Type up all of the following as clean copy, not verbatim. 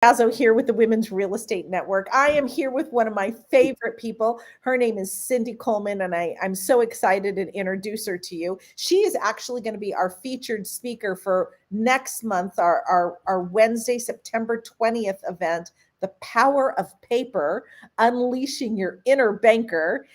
Gazzo here with the Women's Real Estate Network. I am here with one of my favorite people. Her name is Cindy Coleman, and I'm so excited to introduce her to you. She is actually going to be our featured speaker for next month, our Wednesday, September 20th event, The Power of Paper, Unleashing Your Inner Banker.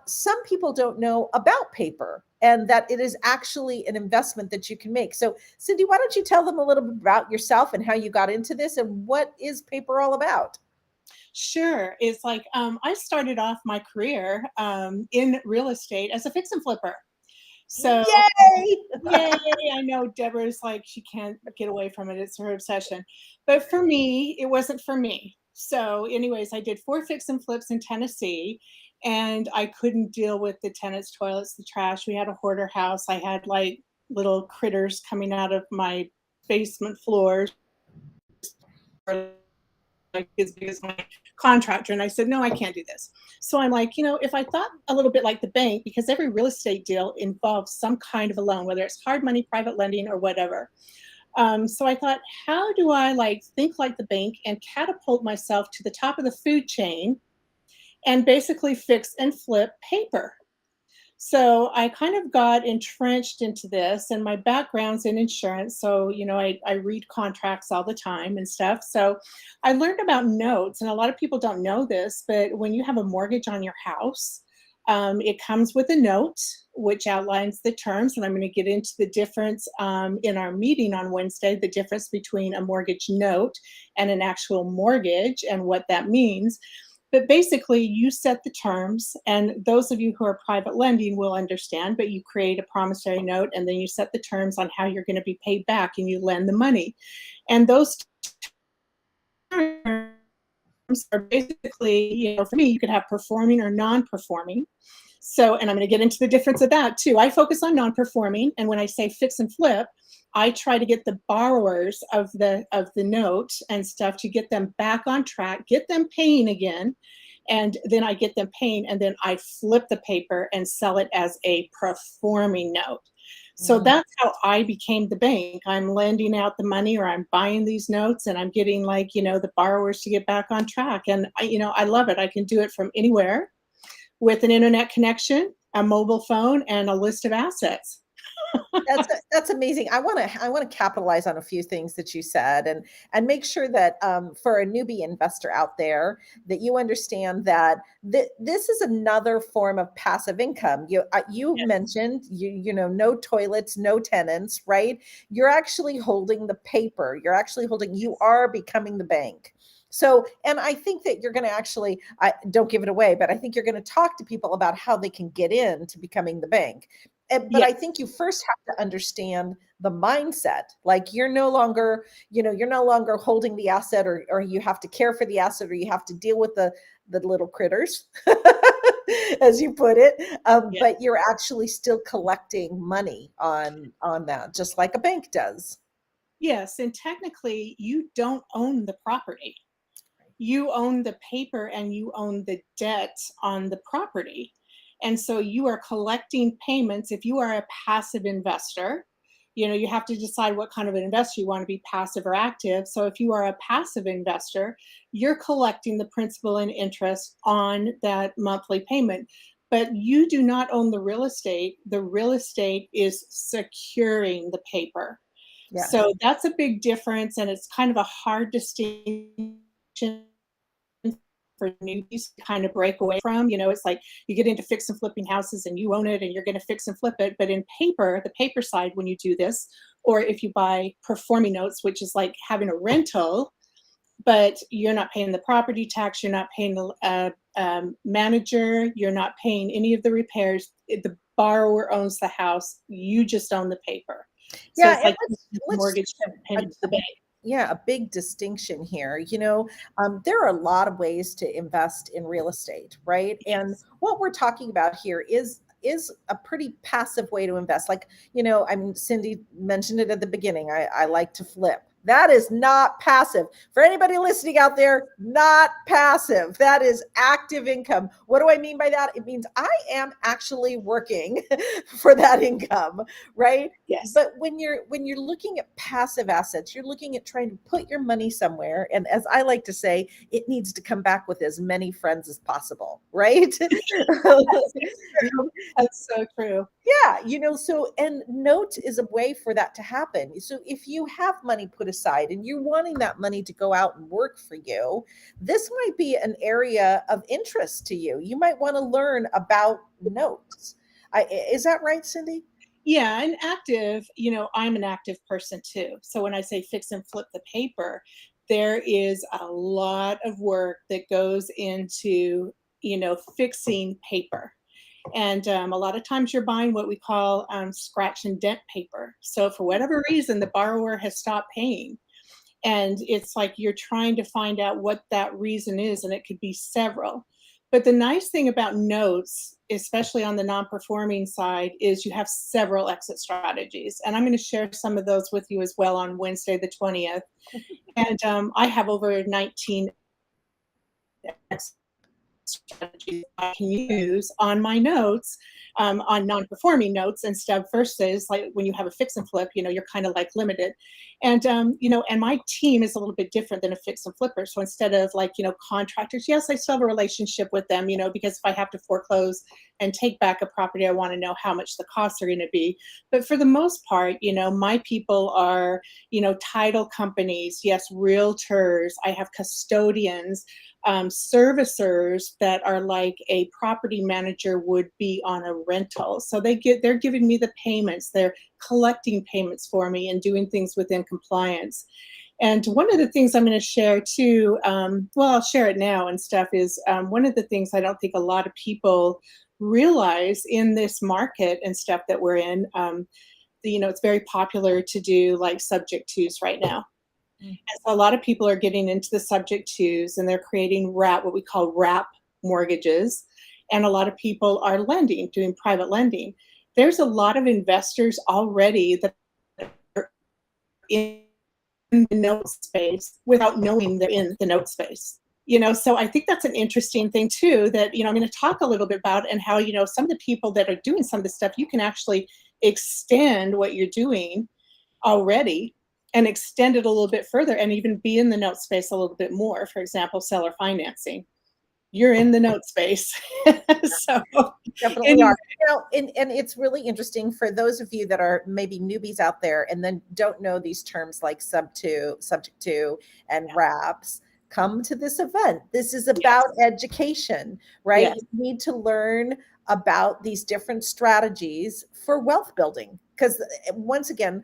Some people don't know about paper and that it is actually an investment that you can make. So, Cindy, why don't you tell them a little bit about yourself and how you got into this and what is paper all about? Sure. It's like I started off my career in real estate as a fix and flipper. So, Yay! yay, I know Deborah's like, she can't get away from it. It's her obsession. But for me, it wasn't for me. So, anyways, I did 4 fix and flips in Tennessee, and I couldn't deal with the tenants' toilets, the trash. We had a hoarder house. I had like little critters coming out of my basement floors like as big as my contractor. And I said, no, I can't do this. So I'm like, if I thought a little bit like the bank, because every real estate deal involves some kind of a loan, whether it's hard money, private lending, or whatever. So I thought, how do I like think like the bank and catapult myself to the top of the food chain and basically fix and flip paper? So I kind of got entrenched into this, and my background's in insurance. So, I read contracts all the time and stuff. So I learned about notes, and a lot of people don't know this, but when you have a mortgage on your house, it comes with a note which outlines the terms. And I'm going to get into the difference in our meeting on Wednesday, the difference between a mortgage note and an actual mortgage and what that means. But basically, you set the terms, and those of you who are private lending will understand, but you create a promissory note and then you set the terms on how you're going to be paid back and you lend the money. And those terms are basically, for me, you could have performing or non performing. So, and I'm going to get into the difference of that too. I focus on non-performing, and when I say fix and flip, I try to get the borrowers of the note and stuff to get them back on track, get them paying again, and then I get them paying, and then I flip the paper and sell it as a performing note. So Mm. that's how I became the bank. I'm lending out the money, or I'm buying these notes, and I'm getting like, the borrowers to get back on track. And I love it. I can do it from anywhere with an internet connection, a mobile phone, and a list of assets. That's amazing. I want to capitalize on a few things that you said and make sure that for a newbie investor out there that you understand that this is another form of passive income. You Yes. mentioned no toilets, no tenants, right? You're actually holding the paper. You are becoming the bank. So, and I think that you're going to actually, I don't give it away, but I think you're going to talk to people about how they can get into becoming the bank. But Yes. I think you first have to understand the mindset. Like you're no longer holding the asset, or you have to care for the asset, or you have to deal with the little critters, as you put it. Yes. But you're actually still collecting money on that, just like a bank does. Yes. And technically, you don't own the property. You own the paper and you own the debt on the property. And so you are collecting payments. If you are a passive investor, you have to decide what kind of an investor you want to be, passive or active. So if you are a passive investor, you're collecting the principal and interest on that monthly payment. But you do not own the real estate. The real estate is securing the paper. Yes. So that's a big difference, and it's kind of a hard distinction for newbies to kind of break away from. It's like you get into fix and flipping houses and you own it and you're going to fix and flip it. But in paper, the paper side, when you do this, or if you buy performing notes, which is like having a rental, but you're not paying the property tax, you're not paying the manager, you're not paying any of the repairs. The borrower owns the house, you just own the paper. So Yeah, it's and like let's mortgage a, payment to the bank. yeah, a big distinction here. There are a lot of ways to invest in real estate, right? And Yes. what we're talking about here is a pretty passive way to invest. Like, I mean, Cindy mentioned it at the beginning. I like to flip. That is not passive. For anybody listening out there, not passive. That is active income. What do I mean by that? It means I am actually working for that income, right? Yes. But when you're looking at passive assets, you're looking at trying to put your money somewhere, and as I like to say, it needs to come back with as many friends as possible, right? That's so true. Yeah, so and note is a way for that to happen. So if you have money put aside and you're wanting that money to go out and work for you, this might be an area of interest to you. You might want to learn about notes. Is that right, Cindy? Yeah, and active, I'm an active person too. So when I say fix and flip the paper, there is a lot of work that goes into, fixing paper. And a lot of times you're buying what we call scratch and dent paper. So for whatever reason, the borrower has stopped paying. And it's like you're trying to find out what that reason is, and it could be several. But the nice thing about notes, especially on the non-performing side, is you have several exit strategies. And I'm going to share some of those with you as well on Wednesday, the 20th. And I have over 19 exit strategies I can use on my notes, on non-performing notes and stuff, versus like when you have a fix and flip, you're kind of like limited. And, and my team is a little bit different than a fix and flipper. So instead of like, contractors, yes, I still have a relationship with them, because if I have to foreclose and take back a property, I want to know how much the costs are going to be. But for the most part, my people are, title companies, yes, realtors, I have custodians, servicers that are like a property manager would be on a rental. So they're giving me the payments, they're collecting payments for me and doing things within compliance. And one of the things I'm going to share too, I'll share it now and stuff, is one of the things I don't think a lot of people realize in this market and stuff that we're in. It's very popular to do like subject twos right now. And so a lot of people are getting into the subject twos and they're creating what we call wrap mortgages. And a lot of people are lending, doing private lending. There's a lot of investors already that are in the note space without knowing they're in the note space. So I think that's an interesting thing too, that, I'm going to talk a little bit about, and how, some of the people that are doing some of this stuff, you can actually extend what you're doing already and extend it a little bit further and even be in the note space a little bit more. For example, seller financing. You're in the note space. So definitely anyway. are. And it's really interesting for those of you that are maybe newbies out there and then don't know these terms like subject to, and wraps. Come to this event. This is about education, right? Yes. You need to learn about these different strategies for wealth building, because once again,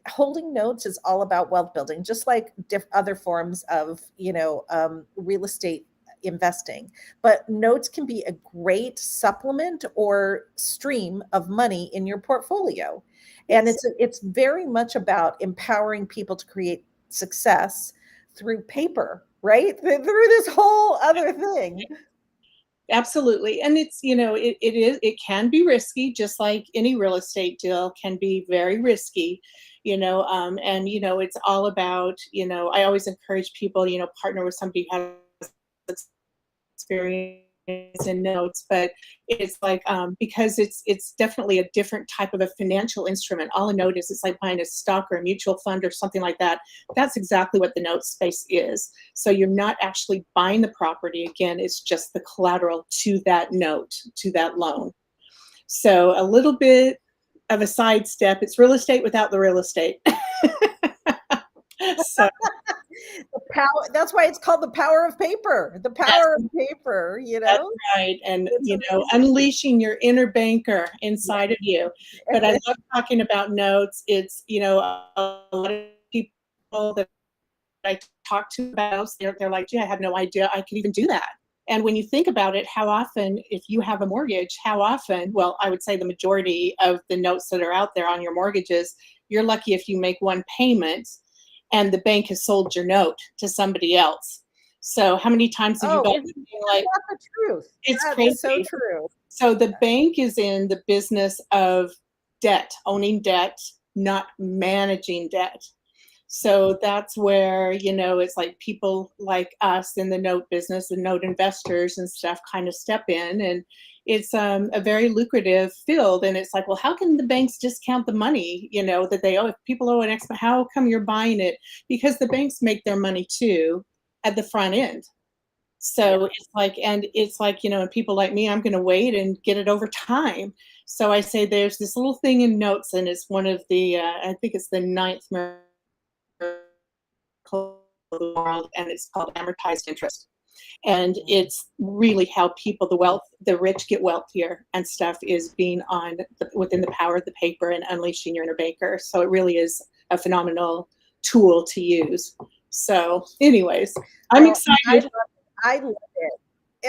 holding notes is all about wealth building, just like other forms of, real estate investing. But notes can be a great supplement or stream of money in your portfolio. And it's very much about empowering people to create success through paper, right? Through this whole other thing. Absolutely. And it's, it can be risky, just like any real estate deal can be very risky, and, it's all about, I always encourage people, partner with somebody who has experience in notes, but it's like, because it's definitely a different type of a financial instrument. All a note is, it's like buying a stock or a mutual fund or something like that. That's exactly what the note space is. So you're not actually buying the property. Again, it's just the collateral to that note, to that loan. So a little bit of a sidestep. It's real estate without the real estate. So the power, that's why it's called the power of paper. The power of paper, That's right. And, unleashing your inner banker inside of you. But I love talking about notes. It's, a lot of people that I talk to about, they're like, gee, I had no idea I could even do that. And when you think about it, how often, if you have a mortgage, well, I would say the majority of the notes that are out there on your mortgages, you're lucky if you make one payment and the bank has sold your note to somebody else. So how many times have you got like, that's the truth. It's that crazy. Is so true. So the bank is in the business of debt, owning debt, not managing debt. So that's where, it's like people like us in the note business and note investors and stuff kind of step in. And it's a very lucrative field. And it's like, well, how can the banks discount the money, that they owe? If people owe an X, how come you're buying it? Because the banks make their money too at the front end. So it's like, and people like me, I'm going to wait and get it over time. So I say there's this little thing in notes, and it's one of the, I think it's the ninth of the world, and it's called amortized interest. And it's really how people, the rich get wealthier and stuff is being within the power of the paper and unleashing your inner banker. So it really is a phenomenal tool to use. So anyways, I'm excited. I love it.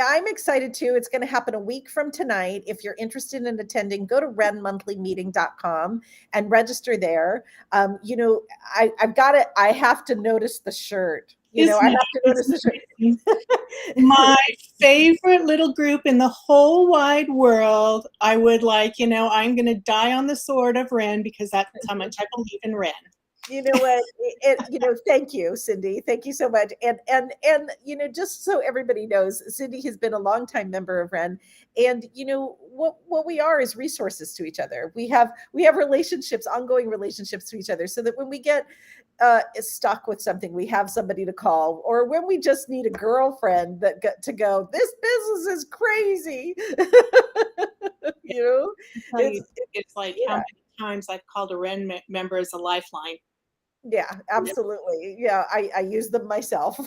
I'm excited too. It's going to happen a week from tonight. If you're interested in attending, go to renmonthlymeeting.com and register there. I've got it. I have to notice the shirt. I have to notice the shirt. My favorite little group in the whole wide world. I would I'm going to die on the sword of Ren because that's how much I believe in Ren. You know what? Thank you, Cindy. Thank you so much. And just so everybody knows, Cindy has been a longtime member of Ren, and what we are is resources to each other. We have relationships, ongoing relationships to each other, so that when we get stuck with something, we have somebody to call, or when we just need a girlfriend to go, this business is crazy. It's like how many times I've called a Ren member as a lifeline. Yeah, absolutely. Yeah, I use them myself.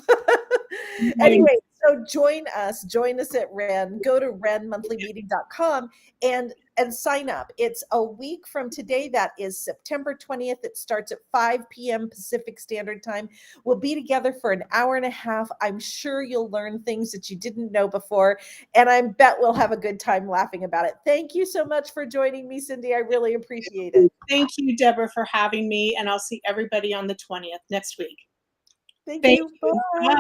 Anyway, so join us at Ren. Go to renmonthlymeeting.com and sign up. It's a week from today. That is September 20th. It starts at 5 p.m. Pacific Standard Time. We'll be together for an hour and a half. I'm sure you'll learn things that you didn't know before, and I bet we'll have a good time laughing about it. Thank you so much for joining me, Cindy. I really appreciate it. Thank you, Deborah, for having me, and I'll see everybody on the 20th next week. Thank you. Bye.